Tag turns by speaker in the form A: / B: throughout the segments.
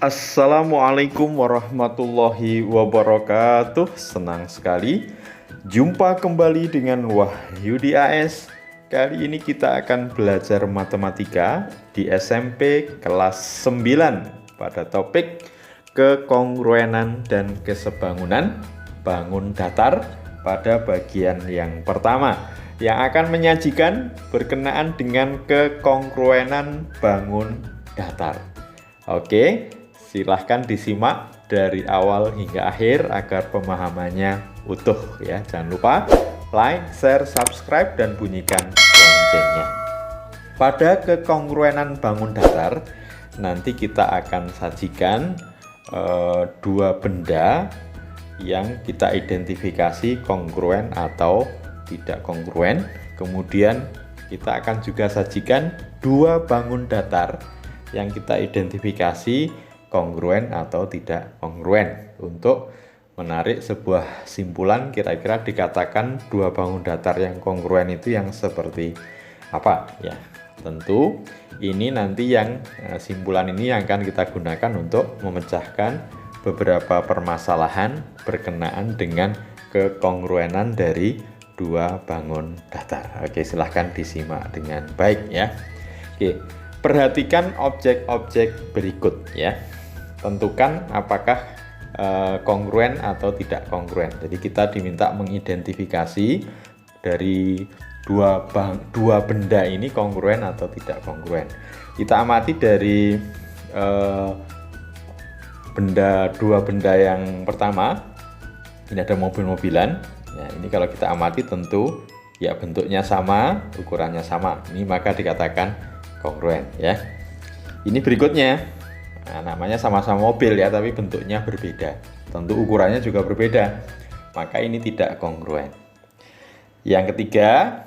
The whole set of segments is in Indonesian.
A: Assalamualaikum warahmatullahi wabarakatuh. Senang sekali jumpa kembali dengan Wahyudi AS. Kali ini kita akan belajar matematika di SMP kelas 9 pada topik kekongruenan dan kesebangunan bangun datar pada bagian yang pertama, yang akan menyajikan berkenaan dengan kekongruenan bangun datar. Oke, silahkan disimak dari awal hingga akhir agar pemahamannya utuh ya. Jangan lupa like, share, subscribe, dan bunyikan loncengnya. Pada kekongruenan bangun datar, nanti kita akan sajikan dua benda yang kita identifikasi kongruen atau tidak kongruen. Kemudian kita akan juga sajikan dua bangun datar yang kita identifikasi kongruen atau tidak kongruen. Untuk menarik sebuah simpulan, kira-kira dikatakan dua bangun datar yang kongruen itu yang seperti apa ya. Tentu ini nanti yang simpulan ini yang akan kita gunakan untuk memecahkan beberapa permasalahan berkenaan dengan kekongruenan dari dua bangun datar. Oke, silahkan disimak dengan baik ya. Oke, perhatikan objek-objek berikut ya. Tentukan apakah kongruen atau tidak kongruen. Jadi kita diminta mengidentifikasi dari dua benda ini kongruen atau tidak kongruen. Kita amati dari dua benda yang pertama. Ini ada mobil-mobilan. Ya, ini kalau kita amati tentu ya bentuknya sama, ukurannya sama. Ini maka dikatakan kongruen ya. Ini berikutnya, nah, namanya sama-sama mobil ya, tapi bentuknya berbeda. Tentu ukurannya juga berbeda, maka ini tidak kongruen. Yang ketiga,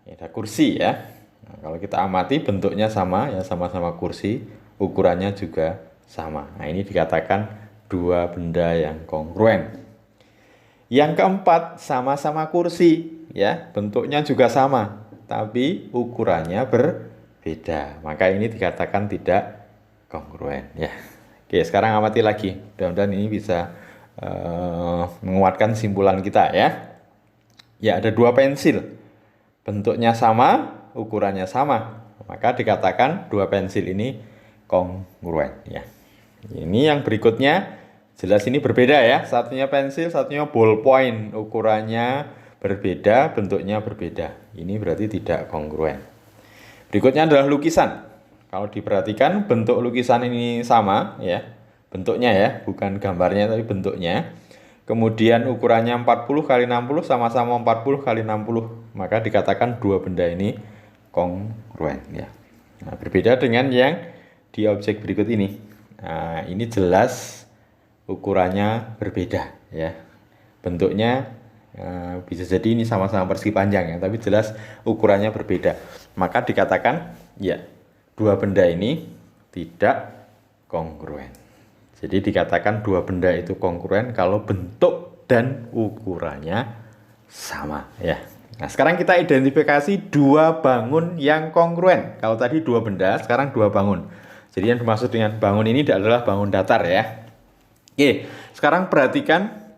A: ada kursi ya. Nah, kalau kita amati bentuknya sama ya, sama-sama kursi, ukurannya juga sama. Nah, ini dikatakan dua benda yang kongruen. Yang keempat, sama-sama kursi ya, bentuknya juga sama, tapi ukurannya berbeda, maka ini dikatakan tidak kongruen ya. Oke, sekarang amati lagi. Mudah-mudahan ini bisa menguatkan simpulan kita ya. Ya, ada dua pensil, bentuknya sama, ukurannya sama, maka dikatakan dua pensil ini kongruen ya. Ini yang berikutnya, jelas ini berbeda ya. Satunya pensil, satunya ballpoint, ukurannya berbeda, bentuknya berbeda. Ini berarti tidak kongruen. Berikutnya adalah lukisan. Kalau diperhatikan bentuk lukisan ini sama ya, bentuknya ya, bukan gambarnya tapi bentuknya. Kemudian ukurannya 40 x 60 sama-sama 40 x 60, maka dikatakan dua benda ini kongruen ya. Nah, berbeda dengan yang di objek berikut ini. Nah, ini jelas ukurannya berbeda ya. Bentuknya bisa jadi ini sama-sama persegi panjang ya, tapi jelas ukurannya berbeda. Maka dikatakan ya, dua benda ini tidak kongruen. Jadi dikatakan dua benda itu kongruen kalau bentuk dan ukurannya sama ya. Nah, sekarang kita identifikasi dua bangun yang kongruen. Kalau tadi dua benda, sekarang dua bangun. Jadi yang dimaksud dengan bangun ini adalah bangun datar ya. Oke, sekarang perhatikan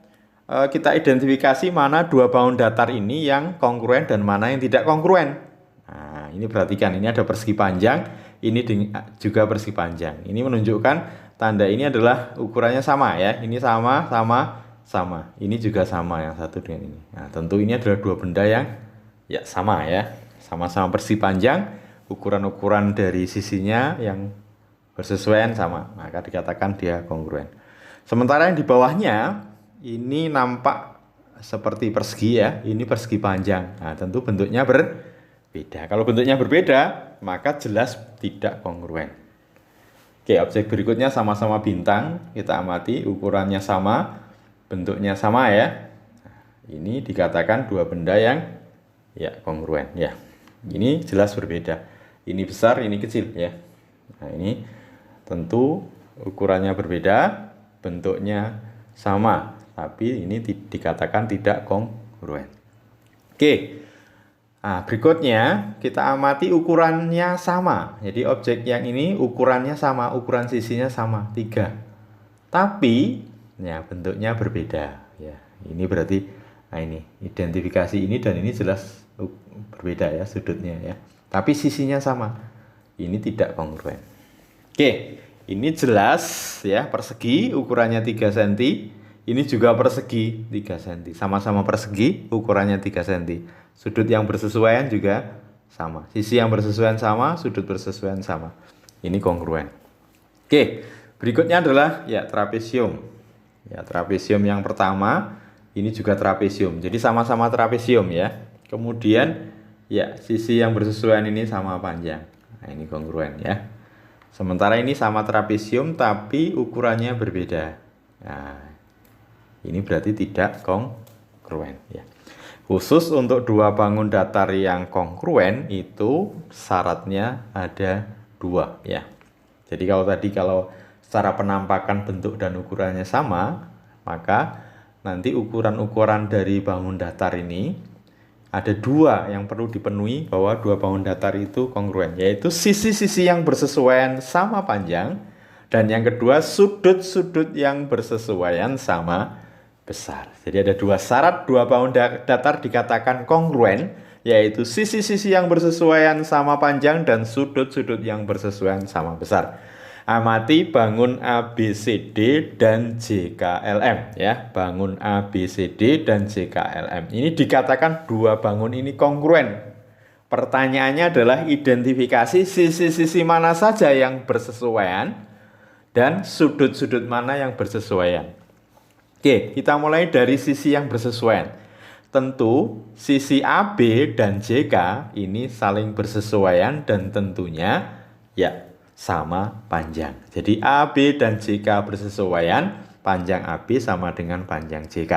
A: kita identifikasi mana dua bangun datar ini yang kongruen dan mana yang tidak kongruen. Nah, ini perhatikan, ini ada persegi panjang, ini juga persegi panjang. Ini menunjukkan tanda ini adalah ukurannya sama ya. Ini sama. Ini juga sama yang satu dengan ini. Nah, tentu ini adalah dua benda yang ya sama ya. Sama-sama persegi panjang, ukuran-ukuran dari sisinya yang bersesuaian sama, maka dikatakan dia kongruen. Sementara yang di bawahnya ini nampak seperti persegi ya, ini persegi panjang. Nah, tentu bentuknya berbeda. Kalau bentuknya berbeda, maka jelas tidak kongruen. Oke, objek berikutnya sama-sama bintang. Kita amati, ukurannya sama, bentuknya sama ya. Nah, ini dikatakan dua benda yang ya kongruen ya. Ini jelas berbeda. Ini besar, ini kecil ya. Nah, ini tentu ukurannya berbeda, bentuknya sama, tapi ini dikatakan tidak kongruen. Oke, Nah, berikutnya kita amati ukurannya sama. Jadi objek yang ini ukurannya sama, ukuran sisinya sama, 3. Tapi ya bentuknya berbeda. Ya, ini berarti ini identifikasi ini dan ini jelas berbeda ya sudutnya ya. Tapi sisinya sama. Ini tidak kongruen. Oke, ini jelas ya, persegi ukurannya 3 cm. Ini juga persegi 3 cm. Sama-sama persegi, ukurannya 3 cm. Sudut yang bersesuaian juga sama. Sisi yang bersesuaian sama, sudut bersesuaian sama. Ini kongruen. Oke, berikutnya adalah ya trapesium. Ya, trapesium yang pertama, ini juga trapesium. Jadi sama-sama trapesium ya. Kemudian ya, sisi yang bersesuaian ini sama panjang. Nah, ini kongruen ya. Sementara ini sama trapesium tapi ukurannya berbeda. Nah, ini berarti tidak kongruen ya. Khusus untuk dua bangun datar yang kongruen itu syaratnya ada 2 ya. Jadi kalau secara penampakan bentuk dan ukurannya sama, maka nanti ukuran-ukuran dari bangun datar ini ada 2 yang perlu dipenuhi bahwa 2 bangun datar itu kongruen, yaitu sisi-sisi yang bersesuaian sama panjang, dan yang kedua sudut-sudut yang bersesuaian sama besar. Jadi ada 2 syarat 2 bangun datar dikatakan kongruen, yaitu sisi-sisi yang bersesuaian sama panjang dan sudut-sudut yang bersesuaian sama besar. Amati bangun ABCD dan JKLM ya. Bangun ABCD dan JKLM. Ini dikatakan 2 bangun ini kongruen. Pertanyaannya adalah identifikasi sisi-sisi mana saja yang bersesuaian dan sudut-sudut mana yang bersesuaian. Oke, kita mulai dari sisi yang bersesuaian. Tentu sisi AB dan JK ini saling bersesuaian dan tentunya ya sama panjang. Jadi AB dan JK bersesuaian, panjang AB sama dengan panjang JK.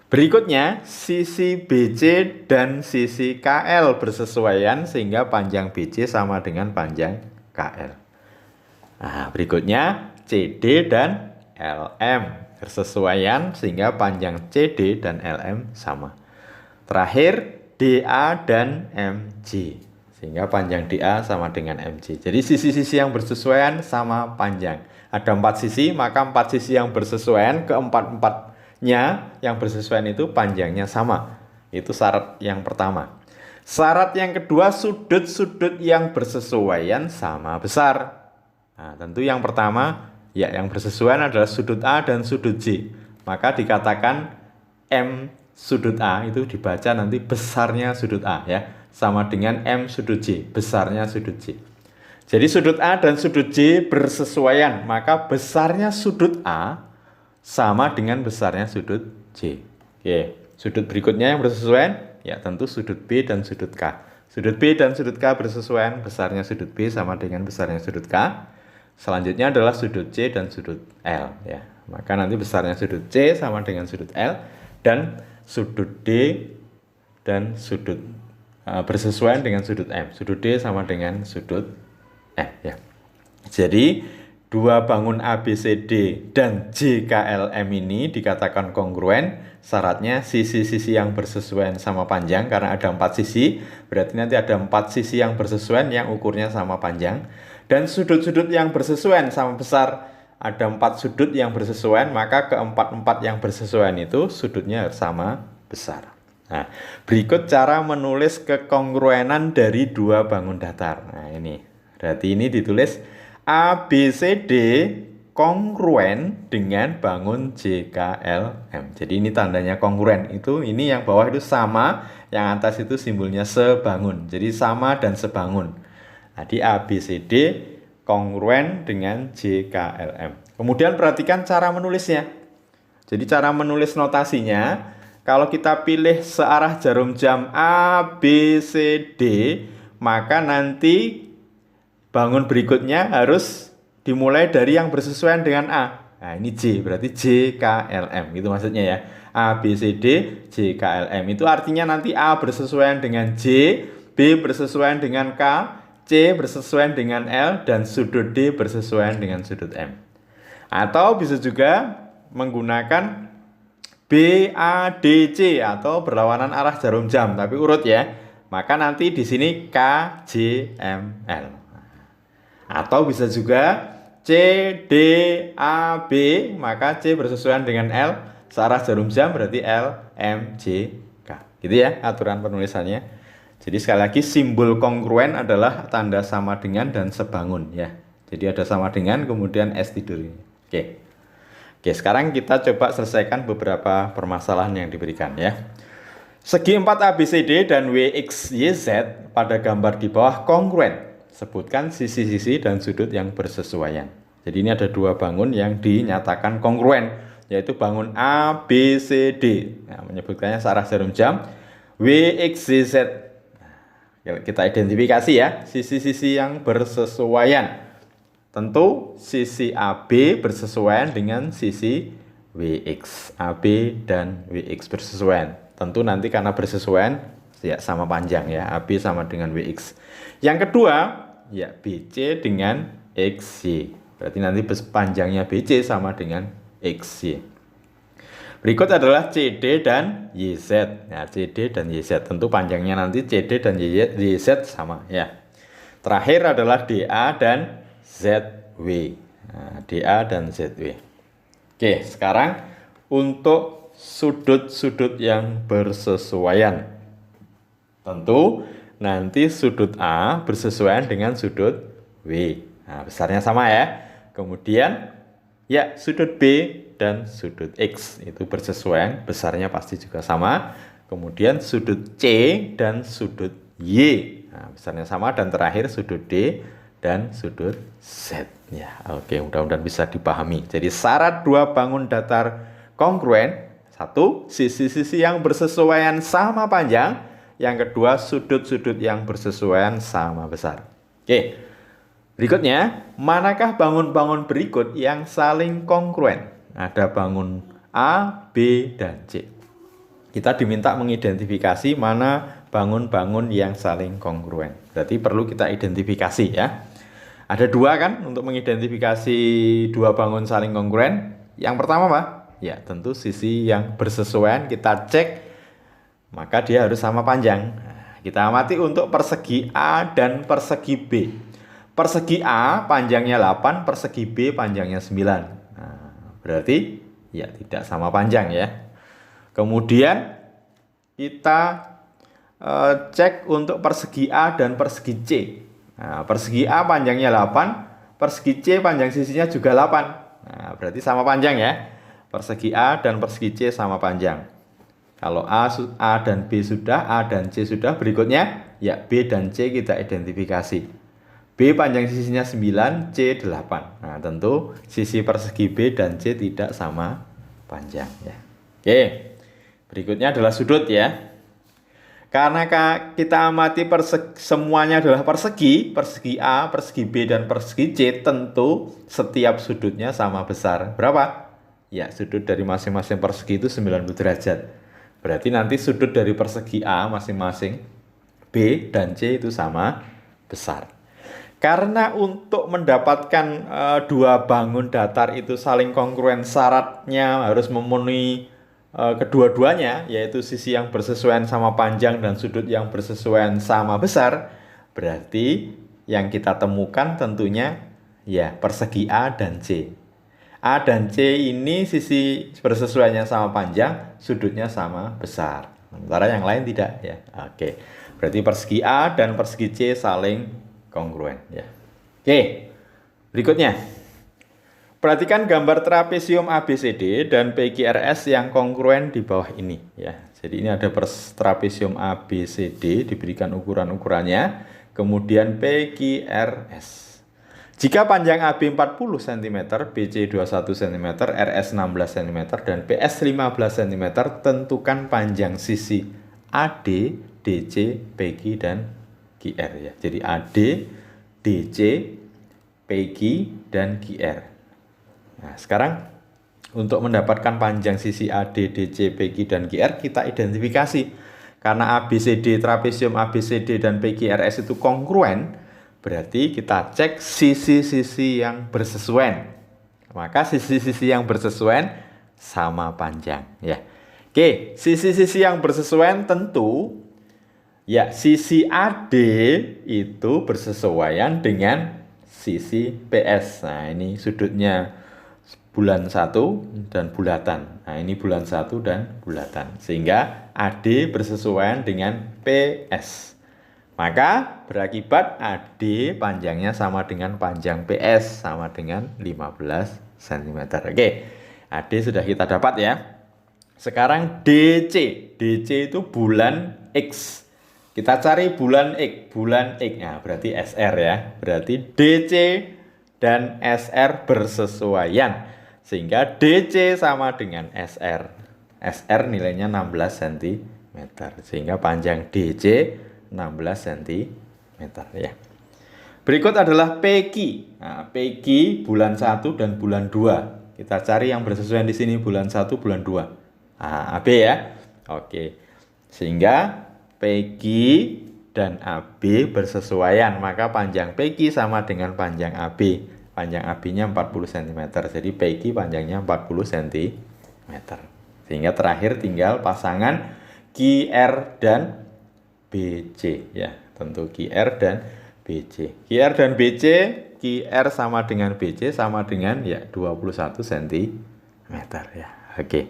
A: Berikutnya, sisi BC dan sisi KL bersesuaian sehingga panjang BC sama dengan panjang KL. Nah, berikutnya CD dan LM bersesuaian sehingga panjang CD dan LM sama. Terakhir, DA dan MJ sehingga panjang DA sama dengan MJ. Jadi sisi-sisi yang bersesuaian sama panjang. Ada 4 sisi, maka 4 sisi yang bersesuaian, keempat-empatnya yang bersesuaian itu panjangnya sama. Itu syarat yang pertama. Syarat yang kedua, sudut-sudut yang bersesuaian sama besar. Nah, tentu yang pertama ya, yang bersesuaian adalah sudut A dan sudut J. Maka dikatakan M sudut A itu dibaca nanti besarnya sudut A ya, sama dengan M sudut J, besarnya sudut J. Jadi sudut A dan sudut J bersesuaian, maka besarnya sudut A sama dengan besarnya sudut J. Oke, sudut berikutnya yang bersesuaian ya tentu sudut B dan sudut K. Sudut B dan sudut K bersesuaian, besarnya sudut B sama dengan besarnya sudut K. Selanjutnya adalah sudut C dan sudut L ya. Maka nanti besarnya sudut C sama dengan sudut L, dan sudut D dan sudut bersesuaian dengan sudut M. Sudut D sama dengan sudut M ya. Jadi 2 bangun ABCD dan JKLM ini dikatakan kongruen. Syaratnya sisi-sisi yang bersesuaian sama panjang, karena ada 4 sisi, berarti nanti ada 4 sisi yang bersesuaian yang ukurnya sama panjang. Dan sudut-sudut yang bersesuaian sama besar, ada 4 sudut yang bersesuaian, maka keempat-empat yang bersesuaian itu sudutnya sama besar. Nah, berikut cara menulis kekongruenan dari 2 bangun datar. Nah, ini. Berarti ini ditulis ABCD kongruen dengan bangun JKLM. Jadi ini tandanya kongruen. Ini yang bawah itu sama, yang atas itu simbolnya sebangun. Jadi sama dan sebangun. Jadi ABCD kongruen dengan JKLM. Kemudian perhatikan cara menulisnya. Jadi cara menulis notasinya, kalau kita pilih searah jarum jam ABCD, maka nanti bangun berikutnya harus dimulai dari yang bersesuaian dengan A. Nah, ini J, berarti JKLM. Itu maksudnya ya. ABCD, JKLM. Itu artinya nanti A bersesuaian dengan J, B bersesuaian dengan K, C bersesuaian dengan L, dan sudut D bersesuaian dengan sudut M. Atau bisa juga menggunakan B BADC atau berlawanan arah jarum jam, tapi urut ya. Maka nanti di sini KJML. Atau bisa juga CDAB, maka C bersesuaian dengan L searah jarum jam, berarti LMJK. Gitu ya aturan penulisannya. Jadi sekali lagi simbol kongruen adalah tanda sama dengan dan sebangun ya. Jadi ada sama dengan kemudian S tidur ini. Oke, sekarang kita coba selesaikan beberapa permasalahan yang diberikan ya. Segi 4 ABCD dan WXYZ pada gambar di bawah kongruen. Sebutkan sisi-sisi dan sudut yang bersesuaian. Jadi ini ada dua bangun yang dinyatakan kongruen, yaitu bangun ABCD. Nah, menyebutkannya searah jarum jam. WXYZ. Kita identifikasi ya, sisi-sisi yang bersesuaian. Tentu sisi AB bersesuaian dengan sisi WX. AB dan WX bersesuaian. Tentu nanti karena bersesuaian ya sama panjang ya, AB sama dengan WX. Yang kedua, ya BC dengan XY. Berarti nanti panjangnya BC sama dengan XY. Berikut adalah CD dan YZ. Ya, CD dan YZ. Tentu panjangnya nanti CD dan YZ sama ya. Terakhir adalah DA dan ZW. Nah, DA dan ZW. Oke, sekarang untuk sudut-sudut yang bersesuaian. Tentu nanti sudut A bersesuaian dengan sudut W. Nah, besarnya sama ya. Kemudian ya sudut B dan sudut X itu bersesuaian, besarnya pasti juga sama. Kemudian sudut C dan sudut Y, nah, besarnya sama. Dan terakhir sudut D dan sudut Z ya. Oke, mudah-mudahan bisa dipahami. Jadi syarat dua bangun datar kongruen: satu, sisi-sisi yang bersesuaian sama panjang. Yang kedua, sudut-sudut yang bersesuaian sama besar. Oke, berikutnya, manakah bangun-bangun berikut yang saling kongruen? Ada bangun A, B, dan C. Kita diminta mengidentifikasi mana bangun-bangun yang saling kongruen. Berarti perlu kita identifikasi ya. Ada dua kan untuk mengidentifikasi dua bangun saling kongruen. Yang pertama apa? Ya tentu sisi yang bersesuaian kita cek, maka dia harus sama panjang. Nah, kita amati untuk persegi A dan persegi B. Persegi A panjangnya 8, persegi B panjangnya 9. Berarti ya tidak sama panjang ya. Kemudian kita cek untuk persegi A dan persegi C. Nah, persegi A panjangnya 8, persegi C panjang sisinya juga 8. Nah, berarti sama panjang ya. Persegi A dan persegi C sama panjang. Kalau A dan B sudah, A dan C sudah, berikutnya ya B dan C kita identifikasi. B panjang sisinya 9, C 8. Nah, tentu sisi persegi B dan C tidak sama panjang ya. Oke. Berikutnya adalah sudut ya. Karena kita amati semuanya adalah persegi A, persegi B dan persegi C, tentu setiap sudutnya sama besar. Berapa? Ya, sudut dari masing-masing persegi itu 90 derajat. Berarti nanti sudut dari persegi A masing-masing B dan C itu sama besar. Karena untuk mendapatkan dua bangun datar itu saling kongruen, syaratnya harus memenuhi kedua-duanya, yaitu sisi yang bersesuaian sama panjang dan sudut yang bersesuaian sama besar. Berarti yang kita temukan tentunya ya persegi A dan C. A dan C ini sisi bersesuaiannya sama panjang, sudutnya sama besar. Sementara yang lain tidak ya. Oke. Berarti persegi A dan persegi C saling kongruen ya. Oke, berikutnya perhatikan gambar trapesium ABCD dan PQRS yang kongruen di bawah ini ya. Jadi ini ada trapesium ABCD diberikan ukuran-ukurannya, kemudian PQRS. Jika panjang AB 40 cm, BC 21 cm, RS 16 cm, dan PS 15 cm, tentukan panjang sisi AD, DC, PQ, dan QR ya. Jadi AD, DC, PQ, dan QR. Nah, sekarang untuk mendapatkan panjang sisi AD, DC, PQ, dan QR kita identifikasi. Karena ABCD, trapesium ABCD dan PQRS itu kongruen, berarti kita cek sisi-sisi yang bersesuaian. Maka sisi-sisi yang bersesuaian sama panjang ya. Oke, sisi-sisi yang bersesuaian tentu ya sisi AD itu bersesuaian dengan sisi PS. Nah, ini sudutnya bulan 1 dan bulatan. Nah, ini bulan 1 dan bulatan. Sehingga AD bersesuaian dengan PS. Maka berakibat AD panjangnya sama dengan panjang PS, sama dengan 15 cm. Oke, AD sudah kita dapat ya. Sekarang DC. DC itu bulan X. Kita cari bulan X. Bulan X. Nah, berarti SR ya. Berarti DC dan SR bersesuaian. Sehingga DC sama dengan SR. SR nilainya 16 cm. Sehingga panjang DC 16 cm ya. Berikut adalah PQ. Nah, PQ bulan 1 dan bulan 2. Kita cari yang bersesuaian di sini bulan 1, bulan 2. Nah, AB ya. Oke. Sehingga PQ dan AB bersesuaian, maka panjang PQ sama dengan panjang AB. Panjang AB-nya 40 cm. Jadi PQ panjangnya 40 cm. Sehingga terakhir tinggal pasangan QR dan BC ya, tentu QR dan BC. QR dan BC, QR sama dengan BC sama dengan ya 21 cm ya. Oke.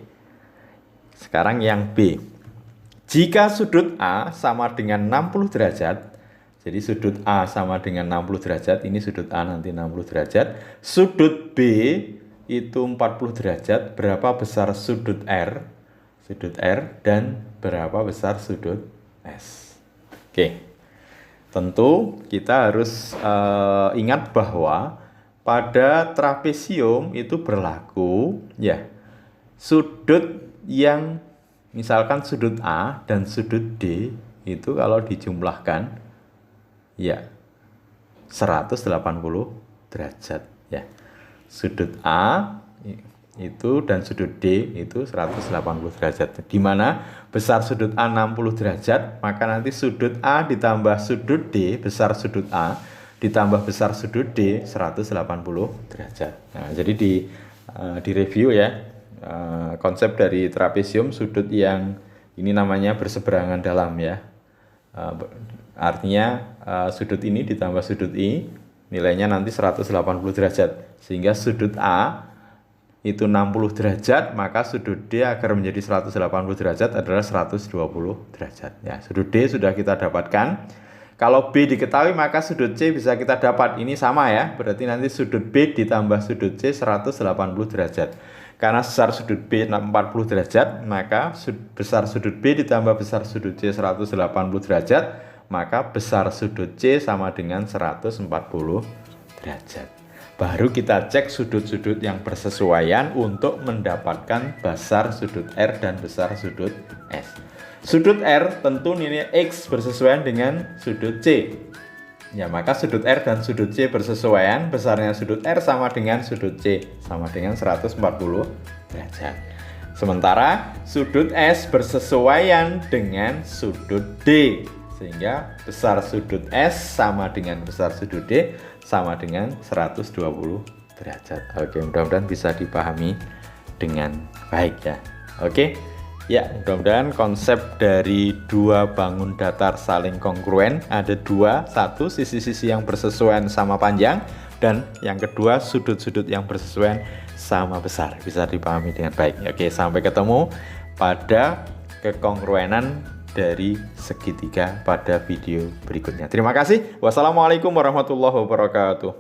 A: Sekarang yang B. Jika sudut A sama dengan 60 derajat, jadi sudut A sama dengan 60 derajat, ini sudut A nanti 60 derajat, sudut B itu 40 derajat, berapa besar sudut R? Sudut R dan berapa besar sudut S? Oke, tentu kita harus ingat bahwa pada trapesium itu berlaku ya sudut yang misalkan sudut A dan sudut D itu kalau dijumlahkan ya 180 derajat ya. Sudut A itu dan sudut D itu 180 derajat. Di mana besar sudut A 60 derajat, maka nanti sudut A ditambah sudut D, besar sudut A ditambah besar sudut D 180 derajat. Nah, jadi di review ya, konsep dari trapesium sudut yang ini namanya berseberangan dalam ya. Artinya sudut ini ditambah sudut I nilainya nanti 180 derajat. Sehingga sudut A itu 60 derajat, maka sudut D agar menjadi 180 derajat adalah 120 derajat. Ya, sudut D sudah kita dapatkan. Kalau B diketahui, maka sudut C bisa kita dapat. Ini sama ya, berarti nanti sudut B ditambah sudut C 180 derajat. Karena besar sudut B 40 derajat, maka besar sudut B ditambah besar sudut C 180 derajat, maka besar sudut C sama dengan 140 derajat. Baru kita cek sudut-sudut yang bersesuaian untuk mendapatkan besar sudut R dan besar sudut S. Sudut R tentu nilai X bersesuaian dengan sudut C. Ya, maka sudut R dan sudut C bersesuaian, besarnya sudut R sama dengan sudut C, sama dengan 140 derajat. Sementara sudut S bersesuaian dengan sudut D, sehingga besar sudut S sama dengan besar sudut D sama dengan 120 derajat. Oke, mudah-mudahan bisa dipahami dengan baik ya. Oke. Ya, mudah-mudahan konsep dari dua bangun datar saling kongruen ada dua, satu sisi-sisi yang bersesuaian sama panjang, dan yang kedua sudut-sudut yang bersesuaian sama besar, bisa dipahami dengan baik. Oke, sampai ketemu pada kekongruenan dari segitiga pada video berikutnya. Terima kasih. Wassalamualaikum warahmatullahi wabarakatuh.